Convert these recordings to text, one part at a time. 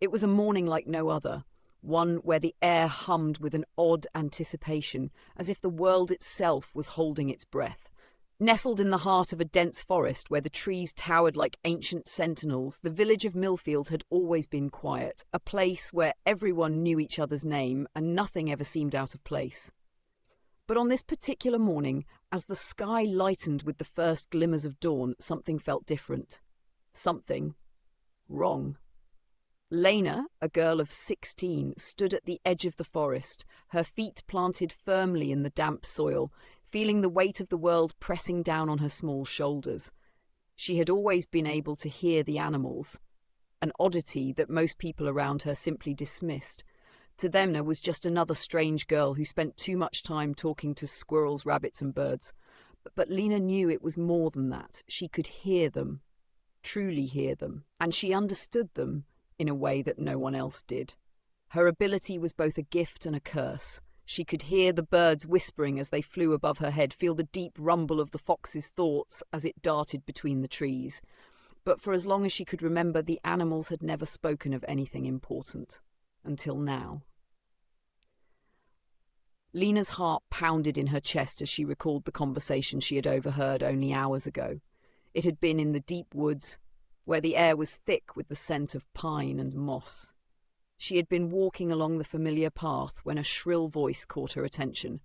It was a morning like no other, one where the air hummed with an odd anticipation, as if the world itself was holding its breath. Nestled in the heart of a dense forest where the trees towered like ancient sentinels, the village of Millfield had always been quiet, a place where everyone knew each other's name and nothing ever seemed out of place. But on this particular morning, as the sky lightened with the first glimmers of dawn, something felt different. Something wrong. Lena, a girl of 16, stood at the edge of the forest, her feet planted firmly in the damp soil, feeling the weight of the world pressing down on her small shoulders. She had always been able to hear the animals, an oddity that most people around her simply dismissed. To them, Lena was just another strange girl who spent too much time talking to squirrels, rabbits, and birds. But Lena knew it was more than that. She could hear them, truly hear them, and she understood them in a way that no one else did. Her ability was both a gift and a curse. She could hear the birds whispering as they flew above her head, feel the deep rumble of the fox's thoughts as it darted between the trees. But for as long as she could remember, the animals had never spoken of anything important. Until now. Lena's heart pounded in her chest as she recalled the conversation she had overheard only hours ago. It had been in the deep woods, where the air was thick with the scent of pine and moss. She had been walking along the familiar path when a shrill voice caught her attention.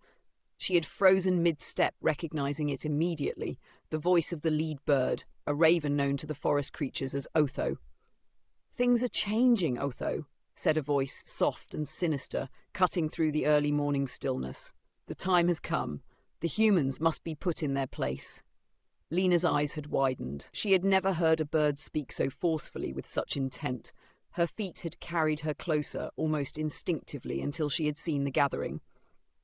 She had frozen mid-step, recognizing it immediately, the voice of the lead bird, a raven known to the forest creatures as Otho. "Things are changing, Otho," said a voice, soft and sinister, cutting through the early morning stillness. "The time has come. The humans must be put in their place." Lena's eyes had widened. She had never heard a bird speak so forcefully with such intent. Her feet had carried her closer, almost instinctively, until she had seen the gathering.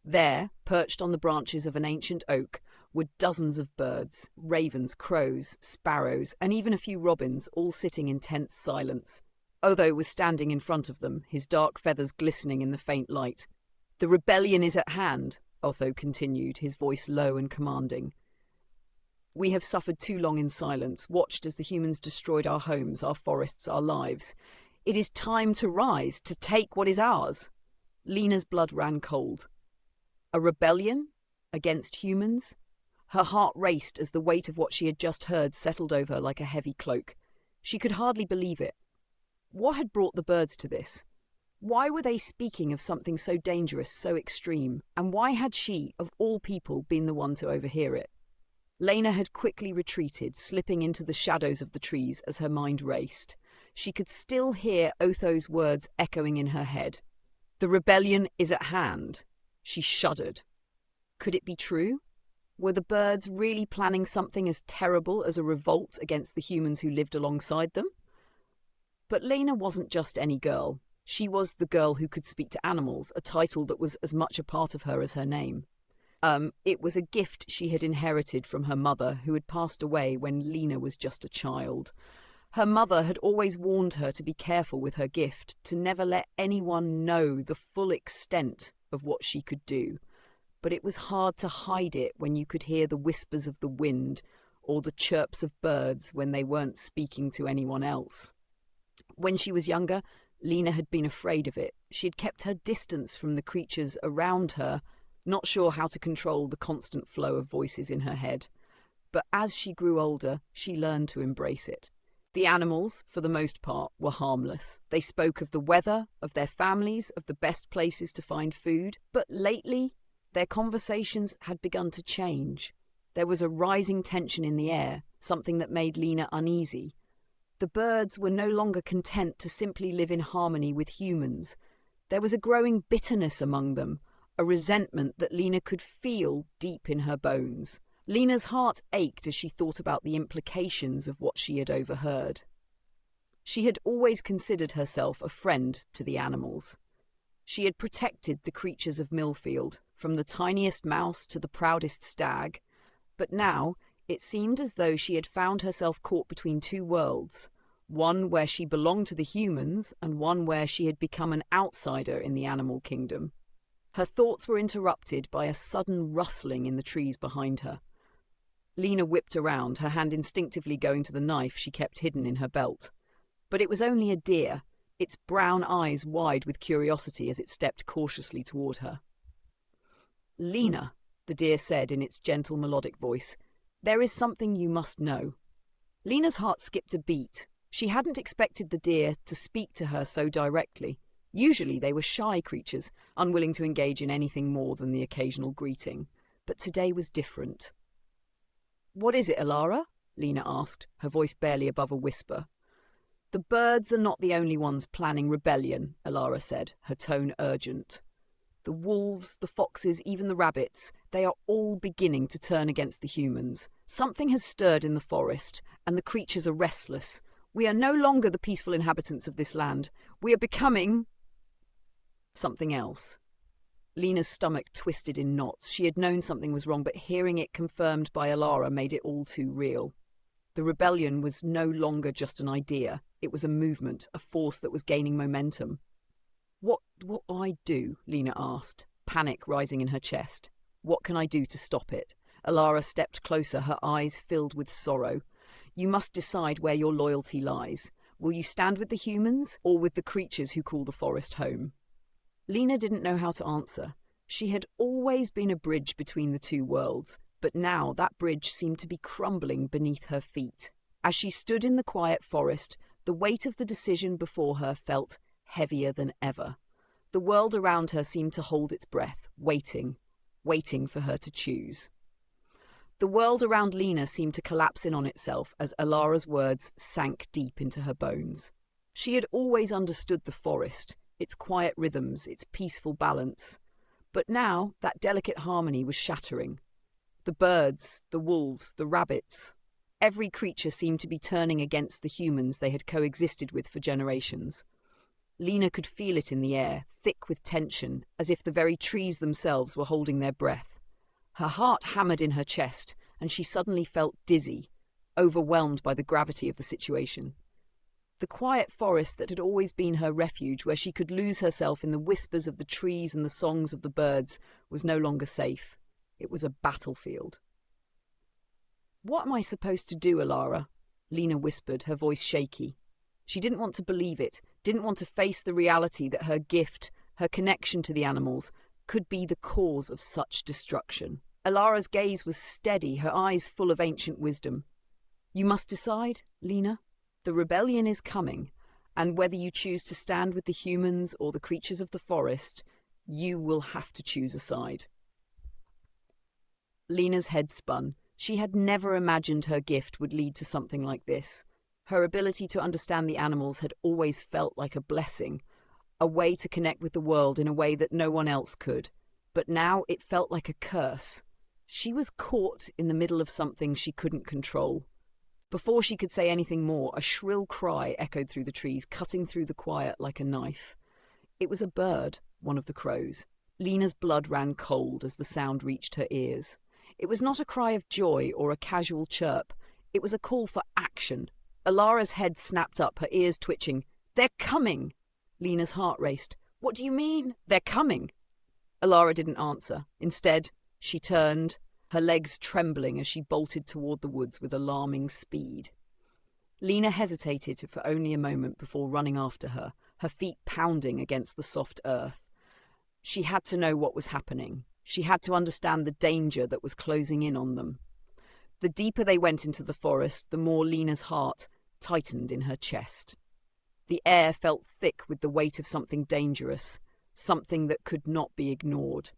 There, perched on the branches of an ancient oak, were dozens of birds, ravens, crows, sparrows, and even a few robins, all sitting in tense silence. Otho was standing in front of them, his dark feathers glistening in the faint light. "The rebellion is at hand," Otho continued, his voice low and commanding. "We have suffered too long in silence, watched as the humans destroyed our homes, our forests, our lives. It is time to rise, to take what is ours." Lena's blood ran cold. A rebellion? Against humans? Her heart raced as the weight of what she had just heard settled over her like a heavy cloak. She could hardly believe it. What had brought the birds to this? Why were they speaking of something so dangerous, so extreme? And why had she, of all people, been the one to overhear it? Lena had quickly retreated, slipping into the shadows of the trees as her mind raced. She could still hear Otho's words echoing in her head. "The rebellion is at hand." She shuddered. Could it be true? Were the birds really planning something as terrible as a revolt against the humans who lived alongside them? But Lena wasn't just any girl. She was the girl who could speak to animals, a title that was as much a part of her as her name. It was a gift she had inherited from her mother, who had passed away when Lena was just a child. Her mother had always warned her to be careful with her gift, to never let anyone know the full extent of what she could do. But it was hard to hide it when you could hear the whispers of the wind or the chirps of birds when they weren't speaking to anyone else. When she was younger, Lena had been afraid of it. She had kept her distance from the creatures around her, not sure how to control the constant flow of voices in her head. But as she grew older, she learned to embrace it. The animals, for the most part, were harmless. They spoke of the weather, of their families, of the best places to find food. But lately, their conversations had begun to change. There was a rising tension in the air, something that made Lena uneasy. The birds were no longer content to simply live in harmony with humans. There was a growing bitterness among them, a resentment that Lena could feel deep in her bones. Lena's heart ached as she thought about the implications of what she had overheard. She had always considered herself a friend to the animals. She had protected the creatures of Millfield, from the tiniest mouse to the proudest stag. But now it seemed as though she had found herself caught between two worlds, one where she belonged to the humans and one where she had become an outsider in the animal kingdom. Her thoughts were interrupted by a sudden rustling in the trees behind her. Lena whipped around, her hand instinctively going to the knife she kept hidden in her belt. But it was only a deer. its brown eyes wide with curiosity as it stepped cautiously toward her. "Lena," the deer said in its gentle melodic voice, "there is something you must know." Lena's heart skipped a beat. She hadn't expected the deer to speak to her so directly. Usually they were shy creatures, unwilling to engage in anything more than the occasional greeting. But today was different. "What is it, Alara?" Lena asked, her voice barely above a whisper. "The birds are not the only ones planning rebellion," Alara said, her tone urgent. "The wolves, the foxes, even the rabbits, they are all beginning to turn against the humans. Something has stirred in the forest, and the creatures are restless. We are no longer the peaceful inhabitants of this land. We are becoming something else." Lena's stomach twisted in knots. She had known something was wrong, but hearing it confirmed by Alara made it all too real. The rebellion was no longer just an idea. It was a movement, a force that was gaining momentum. What do I do?" Lena asked, panic rising in her chest. "What can I do to stop it?" Alara stepped closer, her eyes filled with sorrow. "You must decide where your loyalty lies. Will you stand with the humans or with the creatures who call the forest home?" Lena didn't know how to answer. She had always been a bridge between the two worlds, but now that bridge seemed to be crumbling beneath her feet. As she stood in the quiet forest, the weight of the decision before her felt heavier than ever. The world around her seemed to hold its breath, waiting for her to choose. The world around Lena seemed to collapse in on itself as Alara's words sank deep into her bones. She had always understood the forest, its quiet rhythms, its peaceful balance. But now that delicate harmony was shattering. The birds, the wolves, the rabbits, every creature seemed to be turning against the humans they had coexisted with for generations. Lena could feel it in the air, thick with tension, as if the very trees themselves were holding their breath. Her heart hammered in her chest, and she suddenly felt dizzy, overwhelmed by the gravity of the situation. The quiet forest that had always been her refuge, where she could lose herself in the whispers of the trees and the songs of the birds, was no longer safe. It was a battlefield. "What am I supposed to do, Alara?" Lena whispered, her voice shaky. She didn't want to believe it, didn't want to face the reality that her gift, her connection to the animals, could be the cause of such destruction. Alara's gaze was steady, her eyes full of ancient wisdom. "You must decide, Lena. The rebellion is coming, and whether you choose to stand with the humans or the creatures of the forest, you will have to choose a side." Lena's head spun. She had never imagined her gift would lead to something like this. Her ability to understand the animals had always felt like a blessing, a way to connect with the world in a way that no one else could. But now it felt like a curse. She was caught in the middle of something she couldn't control. Before she could say anything more, a shrill cry echoed through the trees, cutting through the quiet like a knife. It was a bird, one of the crows. Lena's blood ran cold as the sound reached her ears. It was not a cry of joy or a casual chirp. It was a call for action. Alara's head snapped up, her ears twitching. "They're coming!" Lena's heart raced. "What do you mean? They're coming?" Alara didn't answer. Instead, she turned, her legs trembling as she bolted toward the woods with alarming speed. Lena hesitated for only a moment before running after her, her feet pounding against the soft earth. She had to know what was happening. She had to understand the danger that was closing in on them. The deeper they went into the forest, the more Lena's heart tightened in her chest. The air felt thick with the weight of something dangerous, something that could not be ignored.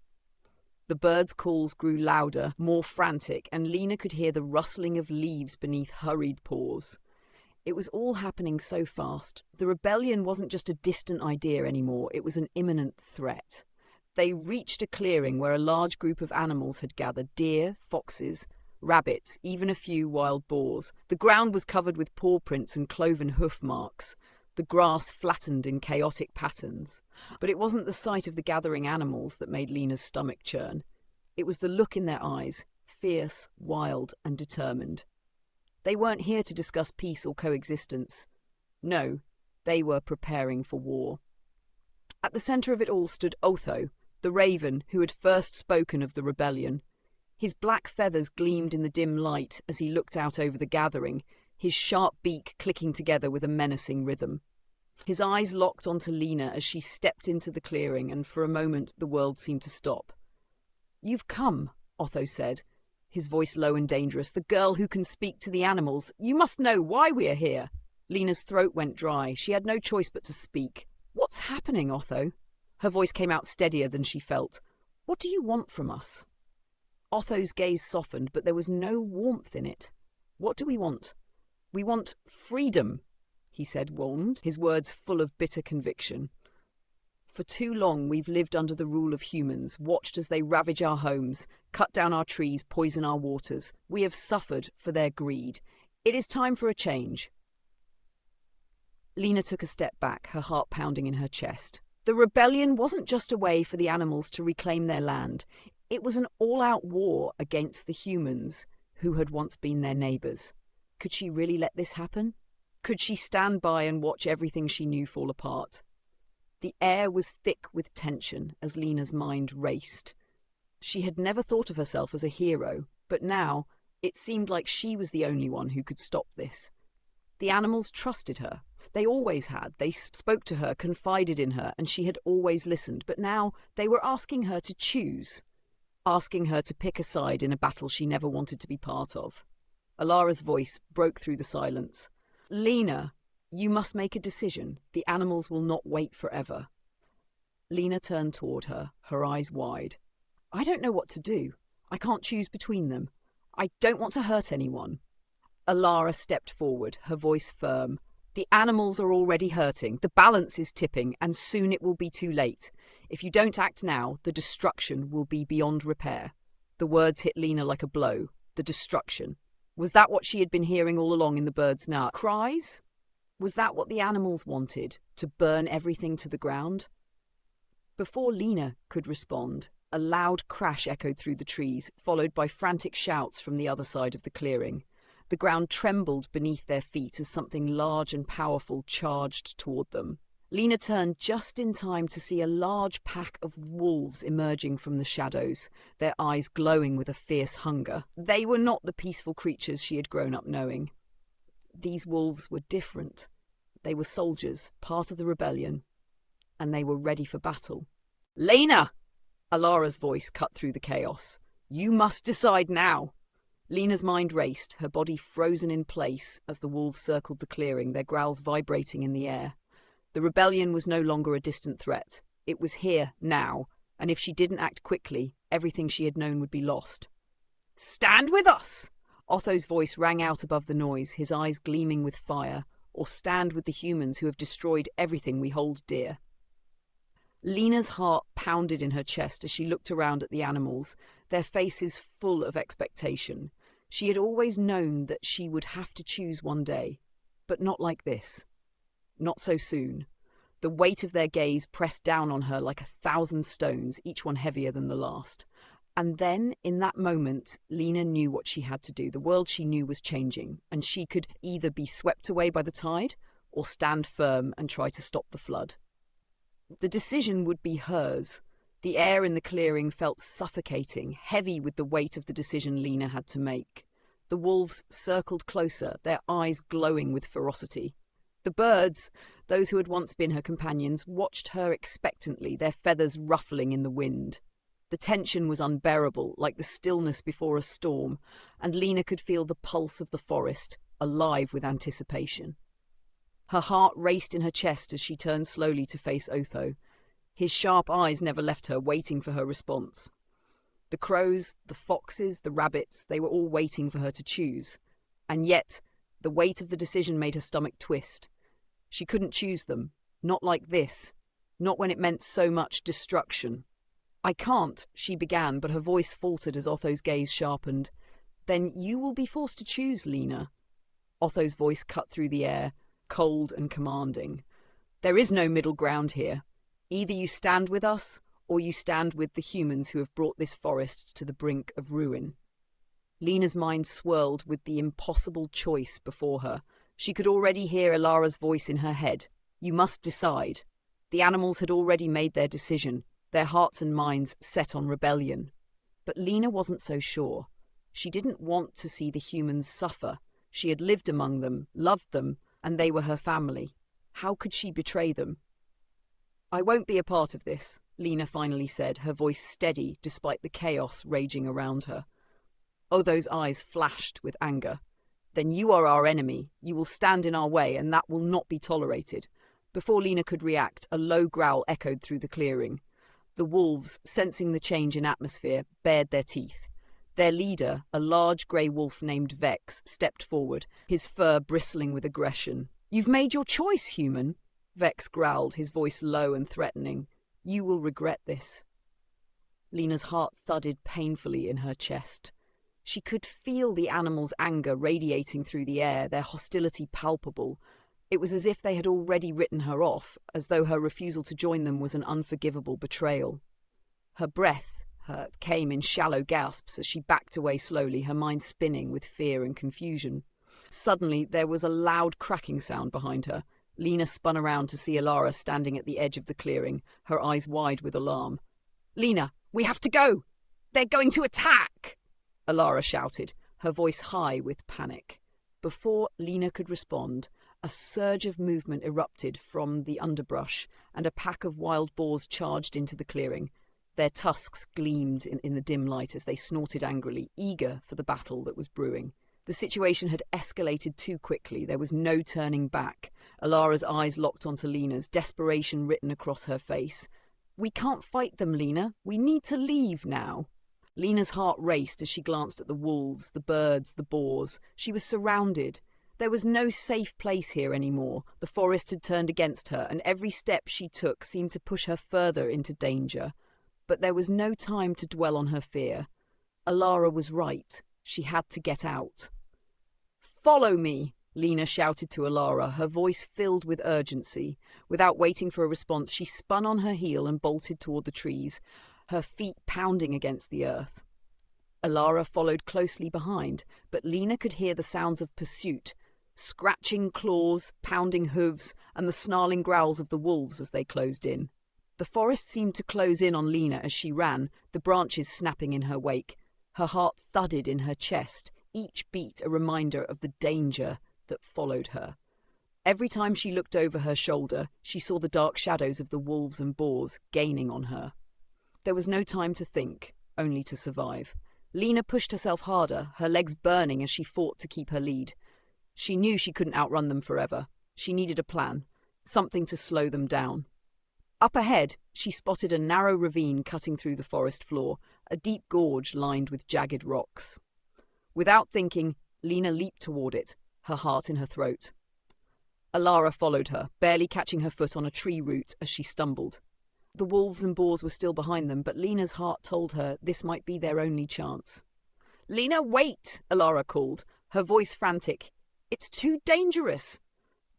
The birds' calls grew louder, more frantic, and Lena could hear the rustling of leaves beneath hurried paws. It was all happening so fast. The rebellion wasn't just a distant idea anymore, it was an imminent threat. They reached a clearing where a large group of animals had gathered: deer, foxes, rabbits, even a few wild boars. The ground was covered with paw prints and cloven hoof marks, the grass flattened in chaotic patterns. But it wasn't the sight of the gathering animals that made Lena's stomach churn. It was the look in their eyes, fierce, wild, and determined. They weren't here to discuss peace or coexistence. No, they were preparing for war. At the centre of it all stood Otho, the raven who had first spoken of the rebellion. His black feathers gleamed in the dim light as he looked out over the gathering, his sharp beak clicking together with a menacing rhythm. His eyes locked onto Lena as she stepped into the clearing, and for a moment the world seemed to stop. "You've come," Otho said, his voice low and dangerous. "The girl who can speak to the animals. You must know why we are here." Lena's throat went dry. She had no choice but to speak. "What's happening, Otho?" Her voice came out steadier than she felt. "What do you want from us?" Otho's gaze softened, but there was no warmth in it. "What do we want?" "We want freedom," he said, warned, his words full of bitter conviction. "For too long we've lived under the rule of humans, watched as they ravage our homes, cut down our trees, poison our waters. We have suffered for their greed. It is time for a change." Lena took a step back, her heart pounding in her chest. The rebellion wasn't just a way for the animals to reclaim their land. It was an all-out war against the humans who had once been their neighbours. Could she really let this happen? Could she stand by and watch everything she knew fall apart? The air was thick with tension as Lena's mind raced. She had never thought of herself as a hero, but now it seemed like she was the only one who could stop this. The animals trusted her. They always had. They spoke to her, confided in her, and she had always listened. But now they were asking her to choose, asking her to pick a side in a battle she never wanted to be part of. Alara's voice broke through the silence. "Lena, you must make a decision. The animals will not wait forever." Lena turned toward her, her eyes wide. "I don't know what to do. I can't choose between them. I don't want to hurt anyone." Alara stepped forward, her voice firm. "The animals are already hurting. The balance is tipping, and soon it will be too late. If you don't act now, the destruction will be beyond repair." The words hit Lena like a blow. The destruction. Was that what she had been hearing all along in the bird's nest? Cries? Was that what the animals wanted? To burn everything to the ground? Before Lena could respond, a loud crash echoed through the trees, followed by frantic shouts from the other side of the clearing. The ground trembled beneath their feet as something large and powerful charged toward them. Lena turned just in time to see a large pack of wolves emerging from the shadows, their eyes glowing with a fierce hunger. They were not the peaceful creatures she had grown up knowing. These wolves were different. They were soldiers, part of the rebellion, and they were ready for battle. "Lena!" Alara's voice cut through the chaos. "You must decide now." Lena's mind raced, her body frozen in place as the wolves circled the clearing, their growls vibrating in the air. The rebellion was no longer a distant threat. It was here, now, and if she didn't act quickly, everything she had known would be lost. "Stand with us!" Otho's voice rang out above the noise, his eyes gleaming with fire. "Or stand with the humans who have destroyed everything we hold dear." Lena's heart pounded in her chest as she looked around at the animals, their faces full of expectation. She had always known that she would have to choose one day, but not like this. Not so soon. The weight of their gaze pressed down on her like 1,000 stones, each one heavier than the last. And then, in that moment, Lena knew what she had to do. The world she knew was changing, and she could either be swept away by the tide or stand firm and try to stop the flood. The decision would be hers. The air in the clearing felt suffocating, heavy with the weight of the decision Lena had to make. The wolves circled closer, their eyes glowing with ferocity. The birds, those who had once been her companions, watched her expectantly, their feathers ruffling in the wind. The tension was unbearable, like the stillness before a storm, and Lena could feel the pulse of the forest, alive with anticipation. Her heart raced in her chest as she turned slowly to face Otho. His sharp eyes never left her, waiting for her response. The crows, the foxes, the rabbits, they were all waiting for her to choose. And yet, the weight of the decision made her stomach twist. She couldn't choose them. Not like this. Not when it meant so much destruction. "I can't," she began, but her voice faltered as Otho's gaze sharpened. "Then you will be forced to choose, Lena." Otho's voice cut through the air, cold and commanding. "There is no middle ground here. Either you stand with us, or you stand with the humans who have brought this forest to the brink of ruin." Lena's mind swirled with the impossible choice before her. She could already hear Alara's voice in her head. "You must decide." The animals had already made their decision, their hearts and minds set on rebellion. But Lena wasn't so sure. She didn't want to see the humans suffer. She had lived among them, loved them, and they were her family. How could she betray them? "I won't be a part of this," Lena finally said, her voice steady despite the chaos raging around her. Oh, those eyes flashed with anger. "Then you are our enemy. You will stand in our way, and that will not be tolerated." Before Lena could react, a low growl echoed through the clearing. The wolves, sensing the change in atmosphere, bared their teeth. Their leader, a large grey wolf named Vex, stepped forward, his fur bristling with aggression. "You've made your choice, human," Vex growled, his voice low and threatening. "You will regret this." Lena's heart thudded painfully in her chest. She could feel the animals' anger radiating through the air, their hostility palpable. It was as if they had already written her off, as though her refusal to join them was an unforgivable betrayal. Her breath came in shallow gasps as she backed away slowly, her mind spinning with fear and confusion. Suddenly, there was a loud cracking sound behind her. Lena spun around to see Alara standing at the edge of the clearing, her eyes wide with alarm. "Lena, we have to go! They're going to attack!" Alara shouted, her voice high with panic. Before Lena could respond, a surge of movement erupted from the underbrush, and a pack of wild boars charged into the clearing. Their tusks gleamed in the dim light as they snorted angrily, eager for the battle that was brewing. The situation had escalated too quickly. There was no turning back. Alara's eyes locked onto Lena's, desperation written across her face. "We can't fight them, Lena. We need to leave now." Lena's heart raced as she glanced at the wolves, the birds, the boars. She was surrounded. There was no safe place here anymore. The forest had turned against her, and every step she took seemed to push her further into danger. But there was no time to dwell on her fear. Alara was right. She had to get out. "Follow me!" Lena shouted to Alara, her voice filled with urgency. Without waiting for a response, she spun on her heel and bolted toward the trees, her feet pounding against the earth. Alara followed closely behind, but Lena could hear the sounds of pursuit, scratching claws, pounding hooves, and the snarling growls of the wolves as they closed in. The forest seemed to close in on Lena as she ran, the branches snapping in her wake. Her heart thudded in her chest, each beat a reminder of the danger that followed her. Every time she looked over her shoulder, she saw the dark shadows of the wolves and boars gaining on her. There was no time to think, only to survive. Lena pushed herself harder, her legs burning as she fought to keep her lead. She knew she couldn't outrun them forever. She needed a plan, something to slow them down. Up ahead, she spotted a narrow ravine cutting through the forest floor, a deep gorge lined with jagged rocks. Without thinking, Lena leaped toward it, her heart in her throat. Alara followed her, barely catching her foot on a tree root as she stumbled. The wolves and boars were still behind them, but Lena's heart told her this might be their only chance. "Lena, wait!" Alara called, her voice frantic. "It's too dangerous!"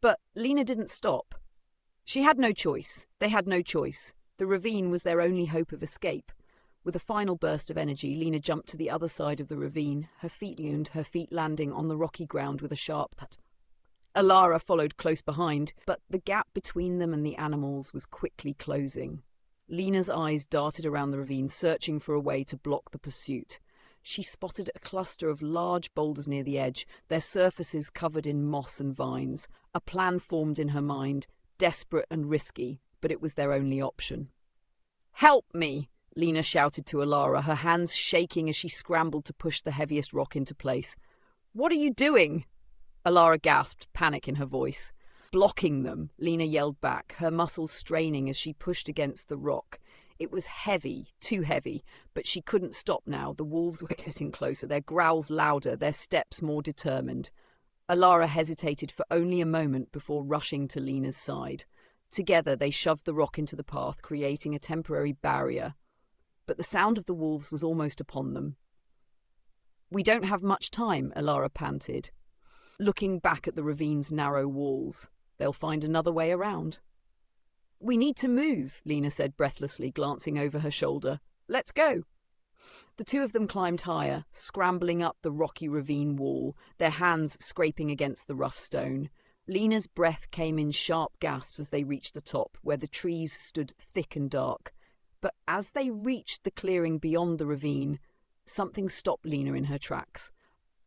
But Lena didn't stop. She had no choice. They had no choice. The ravine was their only hope of escape. With a final burst of energy, Lena jumped to the other side of the ravine, her feet landing on the rocky ground with a sharp thud. Alara followed close behind, but the gap between them and the animals was quickly closing. Lena's eyes darted around the ravine, searching for a way to block the pursuit. She spotted a cluster of large boulders near the edge, their surfaces covered in moss and vines. A plan formed in her mind, desperate and risky, but it was their only option. "Help me!" Lena shouted to Alara, her hands shaking as she scrambled to push the heaviest rock into place. "What are you doing?" Alara gasped, panic in her voice. "Blocking them," Lena yelled back, her muscles straining as she pushed against the rock. It was heavy, too heavy, but she couldn't stop now. The wolves were getting closer, their growls louder, their steps more determined. Alara hesitated for only a moment before rushing to Lena's side. Together they shoved the rock into the path, creating a temporary barrier. But the sound of the wolves was almost upon them. "We don't have much time," Alara panted, looking back at the ravine's narrow walls. "They'll find another way around." "We need to move," Lena said breathlessly, glancing over her shoulder. "Let's go." The two of them climbed higher, scrambling up the rocky ravine wall, their hands scraping against the rough stone. Lena's breath came in sharp gasps as they reached the top, where the trees stood thick and dark. But as they reached the clearing beyond the ravine, something stopped Lena in her tracks.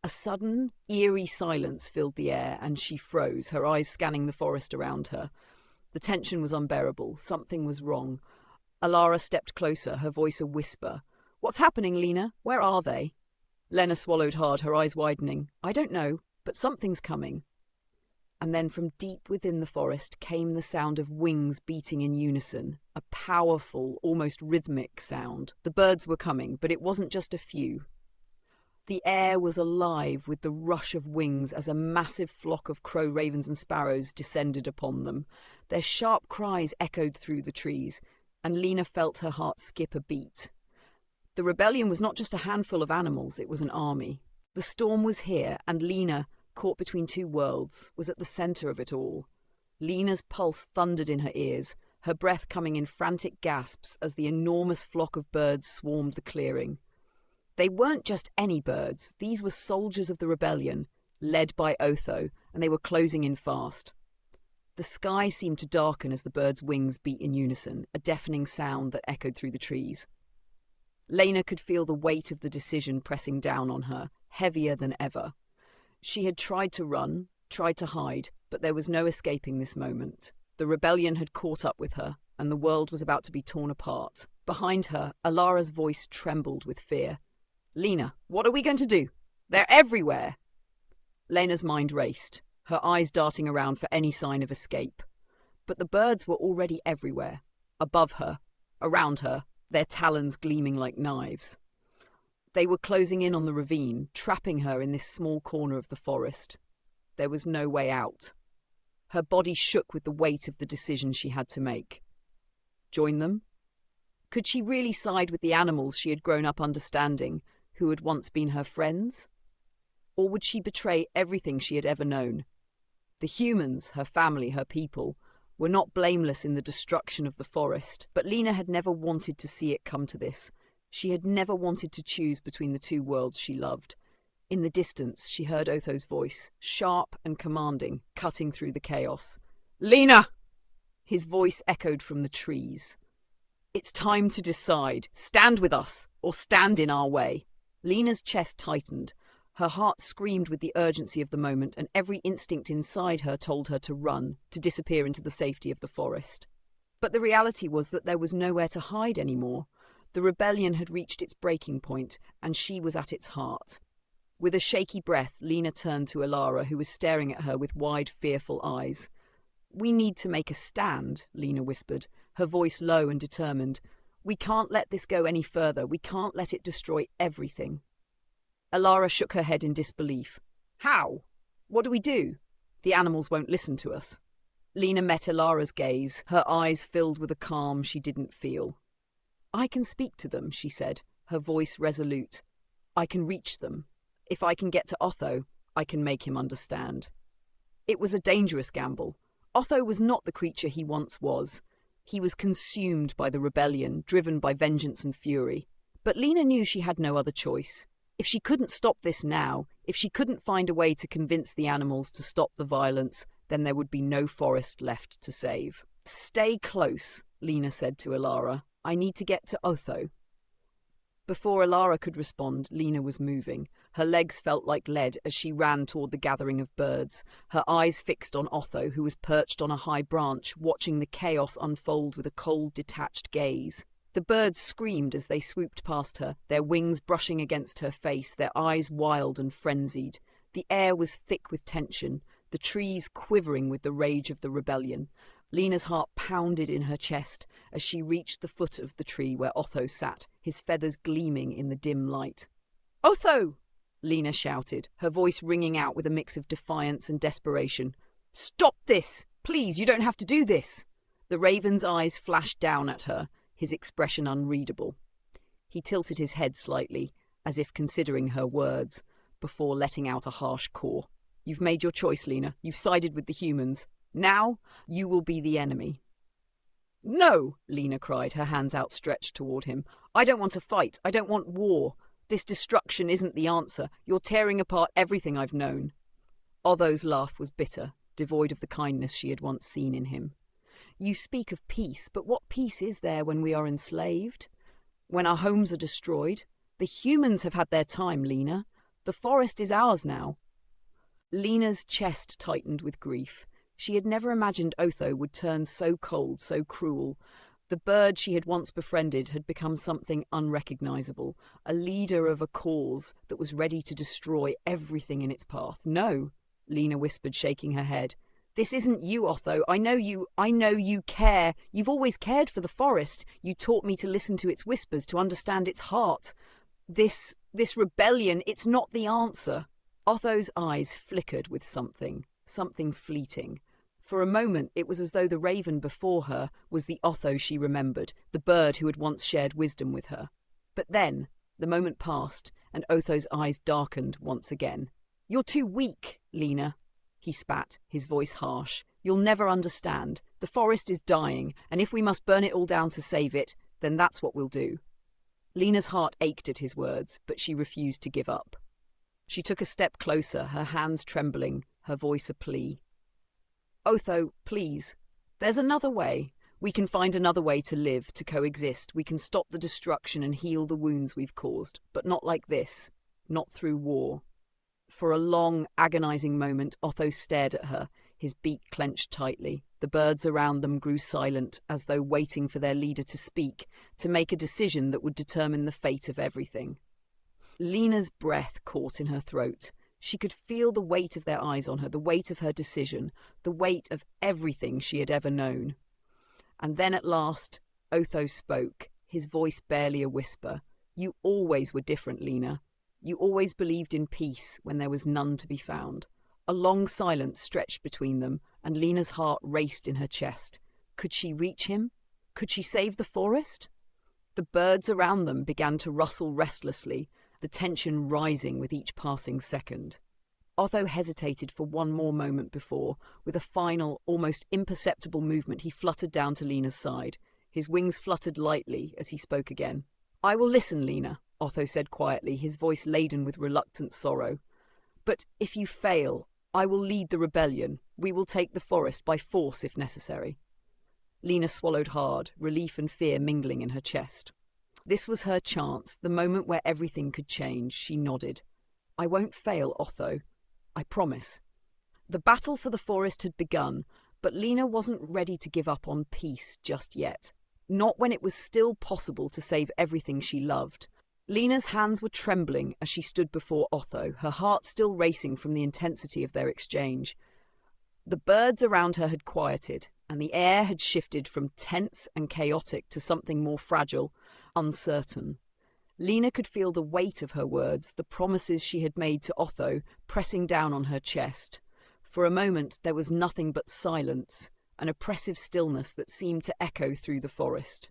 A A sudden, eerie silence filled the air, and she froze, her eyes scanning the forest around her. The tension was unbearable. Something was wrong. Alara stepped closer, her voice a whisper. "What's happening, Lena? Where are they?" Lena swallowed hard, her eyes widening. "I don't know, but something's coming." And then from deep within the forest came the sound of wings beating in unison, a powerful, almost rhythmic sound. The birds were coming, but it wasn't just a few. The air was alive with the rush of wings as a massive flock of crow, ravens and sparrows descended upon them. Their sharp cries echoed through the trees, and Lena felt her heart skip a beat. The rebellion was not just a handful of animals, it was an army. The storm was here, and Lena, caught between two worlds, was at the centre of it all. Lena's pulse thundered in her ears, her breath coming in frantic gasps as the enormous flock of birds swarmed the clearing. They weren't just any birds, these were soldiers of the rebellion, led by Otho, and they were closing in fast. The sky seemed to darken as the birds' wings beat in unison, a deafening sound that echoed through the trees. Lena could feel the weight of the decision pressing down on her, heavier than ever. She had tried to run, tried to hide, but there was no escaping this moment. The rebellion had caught up with her, and the world was about to be torn apart. Behind her, Alara's voice trembled with fear. "Lena, what are we going to do? They're everywhere!" Lena's mind raced, her eyes darting around for any sign of escape. But the birds were already everywhere, above her, around her, their talons gleaming like knives. They were closing in on the ravine, trapping her in this small corner of the forest. There was no way out. Her body shook with the weight of the decision she had to make. Join them? Could she really side with the animals she had grown up understanding, who had once been her friends? Or would she betray everything she had ever known? The humans, her family, her people, were not blameless in the destruction of the forest, but Lena had never wanted to see it come to this. She had never wanted to choose between the two worlds she loved. In the distance, she heard Otho's voice, sharp and commanding, cutting through the chaos. "Lena!" His voice echoed from the trees. "It's time to decide. Stand with us, or stand in our way." Lena's chest tightened. Her heart screamed with the urgency of the moment, and every instinct inside her told her to run, to disappear into the safety of the forest. But the reality was that there was nowhere to hide anymore. The rebellion had reached its breaking point, and she was at its heart. With a shaky breath, Lena turned to Alara, who was staring at her with wide, fearful eyes. "We need to make a stand," Lena whispered, her voice low and determined. "We can't let this go any further. We can't let it destroy everything." Alara shook her head in disbelief. "How? What do we do? The animals won't listen to us." Lena met Alara's gaze, her eyes filled with a calm she didn't feel. "I can speak to them," she said, her voice resolute. "I can reach them. If I can get to Otho, I can make him understand." It was a dangerous gamble. Otho was not the creature he once was. He was consumed by the rebellion, driven by vengeance and fury. But Lena knew she had no other choice. If she couldn't stop this now, if she couldn't find a way to convince the animals to stop the violence, then there would be no forest left to save. "Stay close," Lena said to Alara. "I need to get to Otho." Before Alara could respond, Lena was moving. Her legs felt like lead as she ran toward the gathering of birds, her eyes fixed on Otho, who was perched on a high branch, watching the chaos unfold with a cold, detached gaze. The birds screamed as they swooped past her, their wings brushing against her face, their eyes wild and frenzied. The air was thick with tension, the trees quivering with the rage of the rebellion. Lena's heart pounded in her chest as she reached the foot of the tree where Otho sat, his feathers gleaming in the dim light. "Otho!" Lena shouted, her voice ringing out with a mix of defiance and desperation. "Stop this! Please, you don't have to do this!" The raven's eyes flashed down at her, his expression unreadable. He tilted his head slightly, as if considering her words, before letting out a harsh caw. "You've made your choice, Lena. You've sided with the humans. Now, you will be the enemy." "No!" Lena cried, her hands outstretched toward him. "I don't want to fight. I don't want war. This destruction isn't the answer. You're tearing apart everything I've known." Otho's laugh was bitter, devoid of the kindness she had once seen in him. "You speak of peace, but what peace is there when we are enslaved? When our homes are destroyed? The humans have had their time, Lena. The forest is ours now." Lena's chest tightened with grief. She had never imagined Otho would turn so cold, so cruel. The bird she had once befriended had become something unrecognizable, a leader of a cause that was ready to destroy everything in its path. "No," Lena whispered, shaking her head. "This isn't you, Otho. I know you care. You've always cared for the forest. You taught me to listen to its whispers, to understand its heart. This rebellion, it's not the answer." Otho's eyes flickered with something fleeting. For a moment, it was as though the raven before her was the Otho she remembered, the bird who had once shared wisdom with her. But then, the moment passed, and Otho's eyes darkened once again. "You're too weak, Lena," he spat, his voice harsh. "You'll never understand. The forest is dying, and if we must burn it all down to save it, then that's what we'll do." Lena's heart ached at his words, but she refused to give up. She took a step closer, her hands trembling, her voice a plea. "Otho, please. There's another way. We can find another way to live, to coexist. We can stop the destruction and heal the wounds we've caused, but not like this. Not through war." For a long, agonizing moment, Otho stared at her, his beak clenched tightly. The birds around them grew silent, as though waiting for their leader to speak, to make a decision that would determine the fate of everything. Lena's breath caught in her throat. She could feel the weight of their eyes on her, the weight of her decision, the weight of everything she had ever known. And then at last, Otho spoke, his voice barely a whisper. "You always were different, Lena. You always believed in peace when there was none to be found." A long silence stretched between them, and Lena's heart raced in her chest. Could she reach him? Could she save the forest? The birds around them began to rustle restlessly, the tension rising with each passing second. Otho hesitated for one more moment before, with a final, almost imperceptible movement, he fluttered down to Lena's side. His wings fluttered lightly as he spoke again. "I will listen, Lena," Otho said quietly, his voice laden with reluctant sorrow. "But if you fail, I will lead the rebellion. We will take the forest by force if necessary." Lena swallowed hard, relief and fear mingling in her chest. This was her chance, the moment where everything could change. She nodded. "I won't fail, Otho. I promise." The battle for the forest had begun, but Lena wasn't ready to give up on peace just yet. Not when it was still possible to save everything she loved. Lena's hands were trembling as she stood before Otho, her heart still racing from the intensity of their exchange. The birds around her had quieted, and the air had shifted from tense and chaotic to something more fragile, uncertain. Lena could feel the weight of her words, the promises she had made to Otho, pressing down on her chest. For a moment there was nothing but silence, an oppressive stillness that seemed to echo through the forest.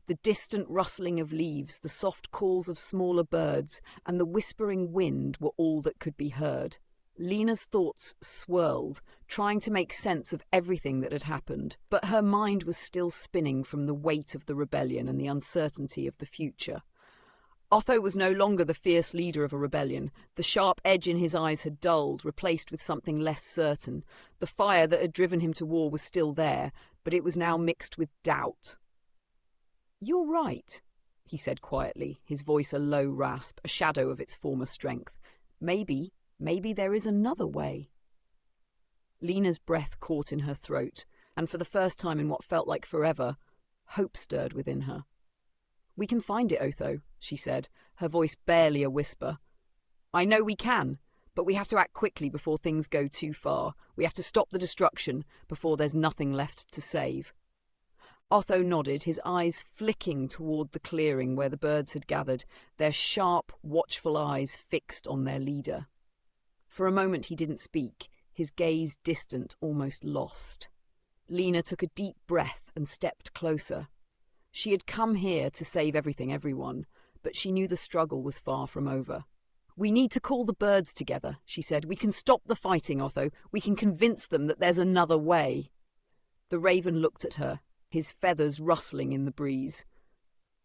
The distant rustling of leaves, the soft calls of smaller birds, and the whispering wind were all that could be heard. Lena's thoughts swirled, trying to make sense of everything that had happened, but her mind was still spinning from the weight of the rebellion and the uncertainty of the future. Otho was no longer the fierce leader of a rebellion. The sharp edge in his eyes had dulled, replaced with something less certain. The fire that had driven him to war was still there, but it was now mixed with doubt. "You're right," he said quietly, his voice a low rasp, a shadow of its former strength. Maybe there is another way." Lena's breath caught in her throat, and for the first time in what felt like forever, hope stirred within her. "We can find it, Otho," she said, her voice barely a whisper. "I know we can, but we have to act quickly before things go too far. We have to stop the destruction before there's nothing left to save." Otho nodded, his eyes flicking toward the clearing where the birds had gathered, their sharp, watchful eyes fixed on their leader. For a moment he didn't speak, his gaze distant, almost lost. Lena took a deep breath and stepped closer. She had come here to save everything, everyone, but she knew the struggle was far from over. "We need to call the birds together," she said. "We can stop the fighting, Otho. We can convince them that there's another way." The raven looked at her, his feathers rustling in the breeze.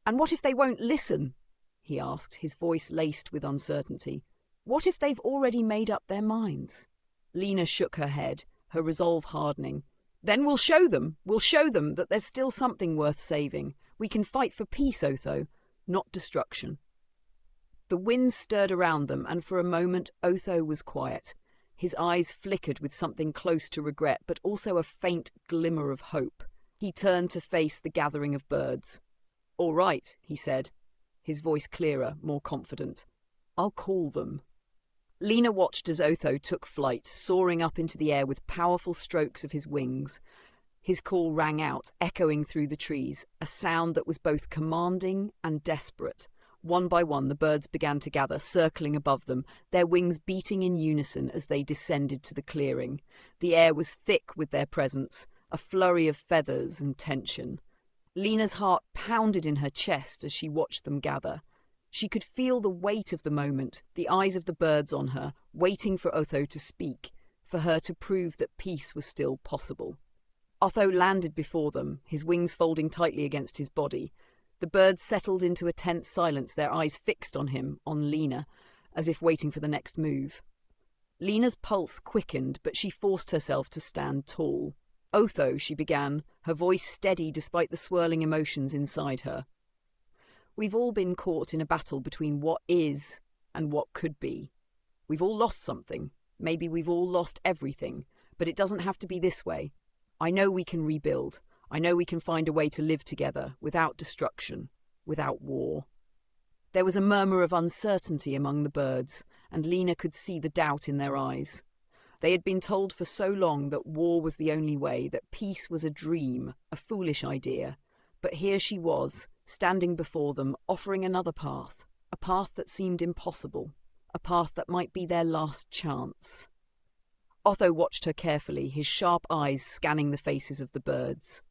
"And what if they won't listen?" he asked, his voice laced with uncertainty. "What if they've already made up their minds?" Lena shook her head, her resolve hardening. "Then we'll show them that there's still something worth saving. We can fight for peace, Otho, not destruction." The wind stirred around them, and for a moment Otho was quiet. His eyes flickered with something close to regret, but also a faint glimmer of hope. He turned to face the gathering of birds. "All right," he said, his voice clearer, more confident. "I'll call them." Lena watched as Otho took flight, soaring up into the air with powerful strokes of his wings. His call rang out, echoing through the trees, a sound that was both commanding and desperate. One by one, the birds began to gather, circling above them, their wings beating in unison as they descended to the clearing. The air was thick with their presence, a flurry of feathers and tension. Lena's heart pounded in her chest as she watched them gather. She could feel the weight of the moment, the eyes of the birds on her, waiting for Otho to speak, for her to prove that peace was still possible. Otho landed before them, his wings folding tightly against his body. The birds settled into a tense silence, their eyes fixed on him, on Lena, as if waiting for the next move. Lena's pulse quickened, but she forced herself to stand tall. "Otho," she began, her voice steady despite the swirling emotions inside her. "We've all been caught in a battle between what is and what could be. We've all lost something. Maybe we've all lost everything, but it doesn't have to be this way. I know we can rebuild. I know we can find a way to live together, without destruction, without war." There was a murmur of uncertainty among the birds, and Lena could see the doubt in their eyes. They had been told for so long that war was the only way, that peace was a dream, a foolish idea. But here she was, standing before them, offering another path, a path that seemed impossible, a path that might be their last chance. Otho watched her carefully, his sharp eyes scanning the faces of the birds.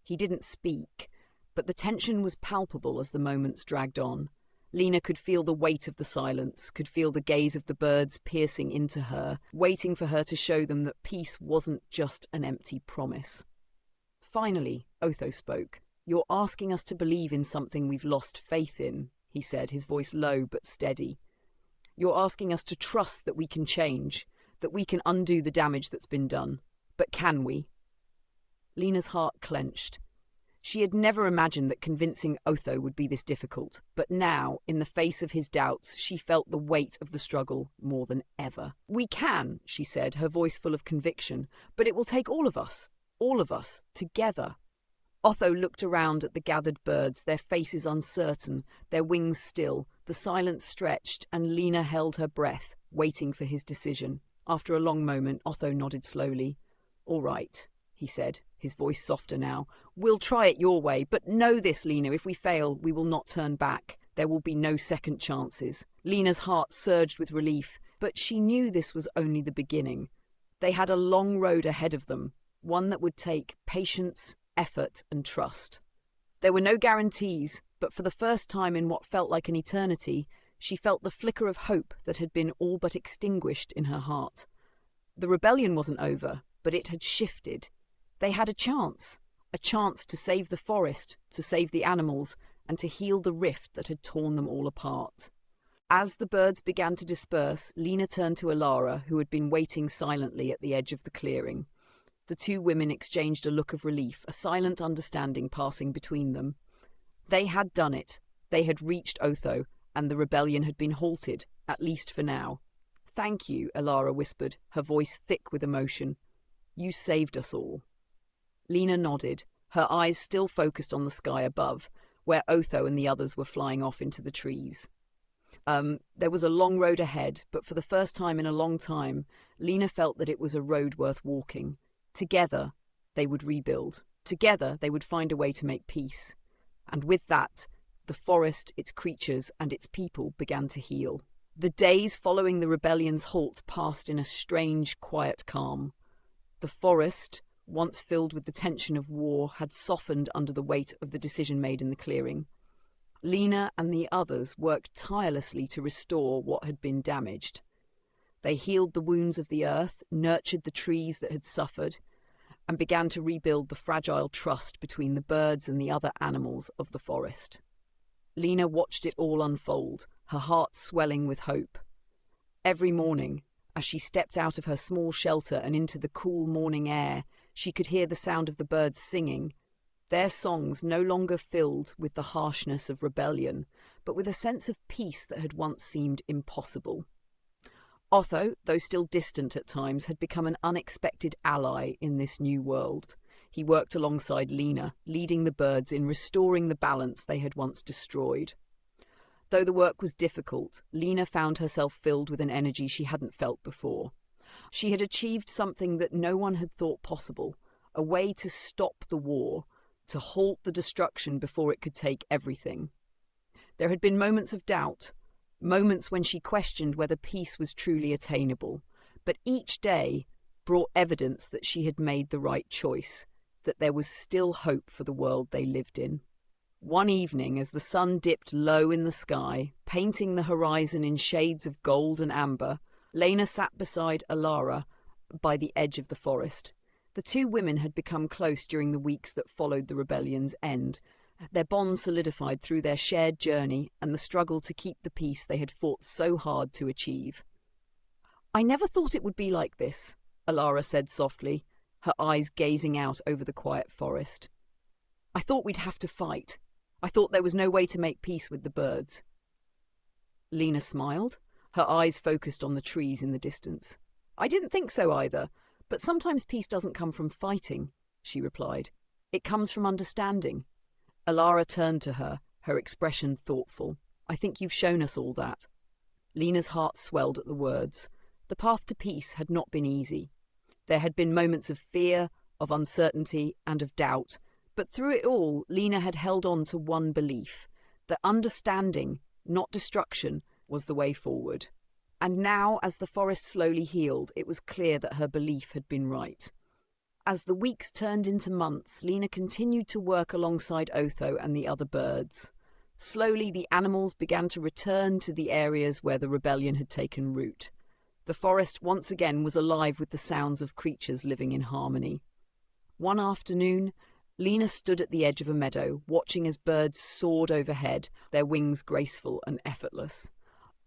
He didn't speak, but the tension was palpable as the moments dragged on. Lena could feel the weight of the silence, could feel the gaze of the birds piercing into her, waiting for her to show them that peace wasn't just an empty promise. Finally, Otho spoke. "You're asking us to believe in something we've lost faith in," he said, his voice low but steady. "You're asking us to trust that we can change, that we can undo the damage that's been done. But can we?" Lena's heart clenched. She had never imagined that convincing Otho would be this difficult, but now, in the face of his doubts, she felt the weight of the struggle more than ever. "We can," she said, her voice full of conviction, "but it will take all of us, together." Otho looked around at the gathered birds, their faces uncertain, their wings still, the silence stretched, and Lena held her breath, waiting for his decision. After a long moment, Otho nodded slowly. "All right," he said, his voice softer now. "We'll try it your way, but know this, Lena, if we fail, we will not turn back. There will be no second chances." Lena's heart surged with relief, but she knew this was only the beginning. They had a long road ahead of them, one that would take patience, effort, and trust. There were no guarantees, but for the first time in what felt like an eternity, she felt the flicker of hope that had been all but extinguished in her heart. The rebellion wasn't over, but it had shifted. They had a chance to save the forest, to save the animals, and to heal the rift that had torn them all apart. As the birds began to disperse, Lena turned to Alara, who had been waiting silently at the edge of the clearing. The two women exchanged a look of relief, a silent understanding passing between them. They had done it. They had reached Otho, and the rebellion had been halted, at least for now. "Thank you," Alara whispered, her voice thick with emotion. "You saved us all." Lena nodded, her eyes still focused on the sky above, where Otho and the others were flying off into the trees. There was a long road ahead, but for the first time in a long time, Lena felt that it was a road worth walking. Together, they would rebuild. Together, they would find a way to make peace. And with that, the forest, its creatures, and its people began to heal. The days following the rebellion's halt passed in a strange, quiet calm. The forest, once filled with the tension of war, had softened under the weight of the decision made in the clearing. Lena and the others worked tirelessly to restore what had been damaged. They healed the wounds of the earth, nurtured the trees that had suffered, and began to rebuild the fragile trust between the birds and the other animals of the forest. Lena watched it all unfold, her heart swelling with hope. Every morning, as she stepped out of her small shelter and into the cool morning air, she could hear the sound of the birds singing, their songs no longer filled with the harshness of rebellion, but with a sense of peace that had once seemed impossible. Otho, though still distant at times, had become an unexpected ally in this new world. He worked alongside Lena, leading the birds in restoring the balance they had once destroyed. Though the work was difficult, Lena found herself filled with an energy she hadn't felt before. She had achieved something that no one had thought possible, a way to stop the war, to halt the destruction before it could take everything. There had been moments of doubt, moments when she questioned whether peace was truly attainable, but each day brought evidence that she had made the right choice, that there was still hope for the world they lived in. One evening, as the sun dipped low in the sky, painting the horizon in shades of gold and amber, Lena sat beside Alara by the edge of the forest. The two women had become close during the weeks that followed the rebellion's end. Their bond solidified through their shared journey and the struggle to keep the peace they had fought so hard to achieve. "I never thought it would be like this," Alara said softly, her eyes gazing out over the quiet forest. "I thought we'd have to fight. I thought there was no way to make peace with the birds." Lena smiled, her eyes focused on the trees in the distance. "I didn't think so either, but sometimes peace doesn't come from fighting," she replied. "It comes from understanding." Alara turned to her, her expression thoughtful. "I think you've shown us all that." Lena's heart swelled at the words. The path to peace had not been easy. There had been moments of fear, of uncertainty, and of doubt, but through it all, Lena had held on to one belief, that understanding, not destruction, was the way forward. And now, as the forest slowly healed, it was clear that her belief had been right. As the weeks turned into months, Lena continued to work alongside Otho and the other birds. Slowly, the animals began to return to the areas where the rebellion had taken root. The forest once again was alive with the sounds of creatures living in harmony. One afternoon, Lena stood at the edge of a meadow, watching as birds soared overhead, their wings graceful and effortless.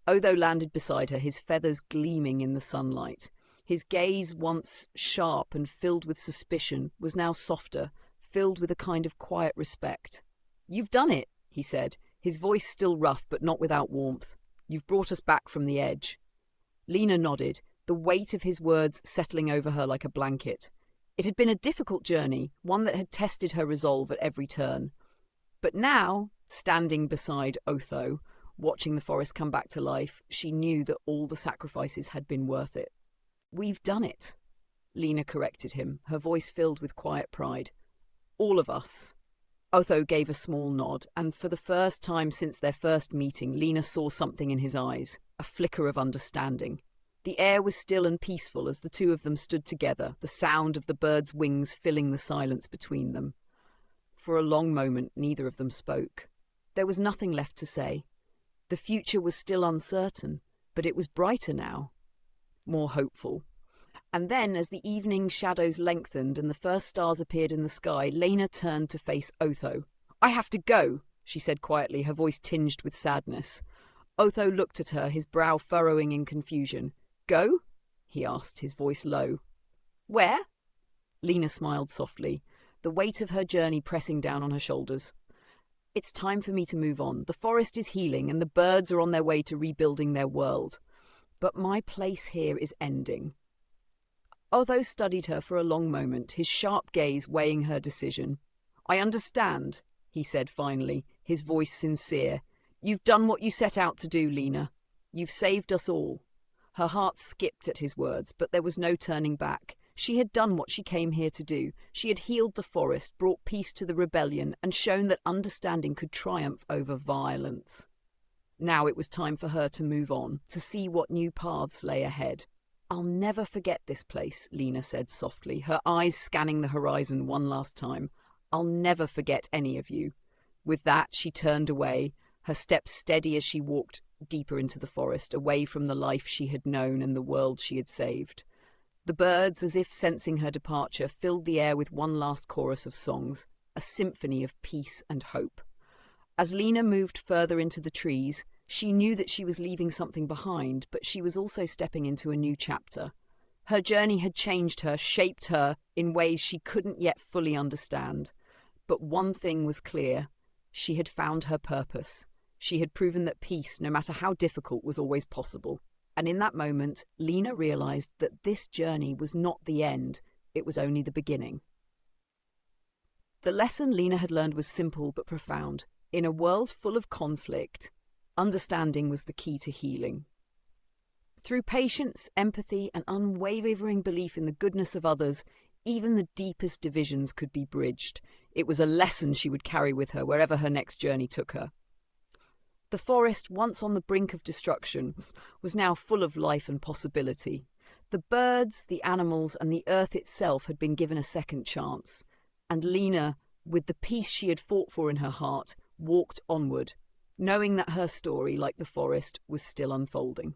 Otho landed beside her, his feathers gleaming in the sunlight. His gaze, once sharp and filled with suspicion, was now softer, filled with a kind of quiet respect. "You've done it," he said, his voice still rough but not without warmth. "You've brought us back from the edge." Lena nodded, the weight of his words settling over her like a blanket. It had been a difficult journey, one that had tested her resolve at every turn. But now, standing beside Otho, watching the forest come back to life, she knew that all the sacrifices had been worth it. "We've done it," Lena corrected him, her voice filled with quiet pride. "All of us." Otho gave a small nod, and for the first time since their first meeting, Lena saw something in his eyes, a flicker of understanding. The air was still and peaceful as the two of them stood together, the sound of the birds' wings filling the silence between them. For a long moment, neither of them spoke. There was nothing left to say. The future was still uncertain, but it was brighter now, more hopeful. And then, as the evening shadows lengthened and the first stars appeared in the sky, Lena turned to face Otho. "I have to go," she said quietly, her voice tinged with sadness. Otho looked at her, his brow furrowing in confusion. "Go?" he asked, his voice low. "Where?" Lena smiled softly, the weight of her journey pressing down on her shoulders. "It's time for me to move on. The forest is healing and the birds are on their way to rebuilding their world. But my place here is ending." Otho studied her for a long moment, his sharp gaze weighing her decision. "I understand," he said finally, his voice sincere. "You've done what you set out to do, Lena. You've saved us all." Her heart skipped at his words, but there was no turning back. She had done what she came here to do. She had healed the forest, brought peace to the rebellion, and shown that understanding could triumph over violence. Now it was time for her to move on, to see what new paths lay ahead. "I'll never forget this place," Lena said softly, her eyes scanning the horizon one last time. "I'll never forget any of you." With that, she turned away, her steps steady as she walked deeper into the forest, away from the life she had known and the world she had saved. The birds, as if sensing her departure, filled the air with one last chorus of songs, a symphony of peace and hope. As Lena moved further into the trees, she knew that she was leaving something behind, but she was also stepping into a new chapter. Her journey had changed her, shaped her in ways she couldn't yet fully understand. But one thing was clear. She had found her purpose. She had proven that peace, no matter how difficult, was always possible. And in that moment, Lena realized that this journey was not the end, it was only the beginning. The lesson Lena had learned was simple but profound. In a world full of conflict, understanding was the key to healing. Through patience, empathy, and unwavering belief in the goodness of others, even the deepest divisions could be bridged. It was a lesson she would carry with her wherever her next journey took her. The forest, once on the brink of destruction, was now full of life and possibility. The birds, the animals, and the earth itself had been given a second chance. And Lena, with the peace she had fought for in her heart, walked onward, knowing that her story, like the forest, was still unfolding.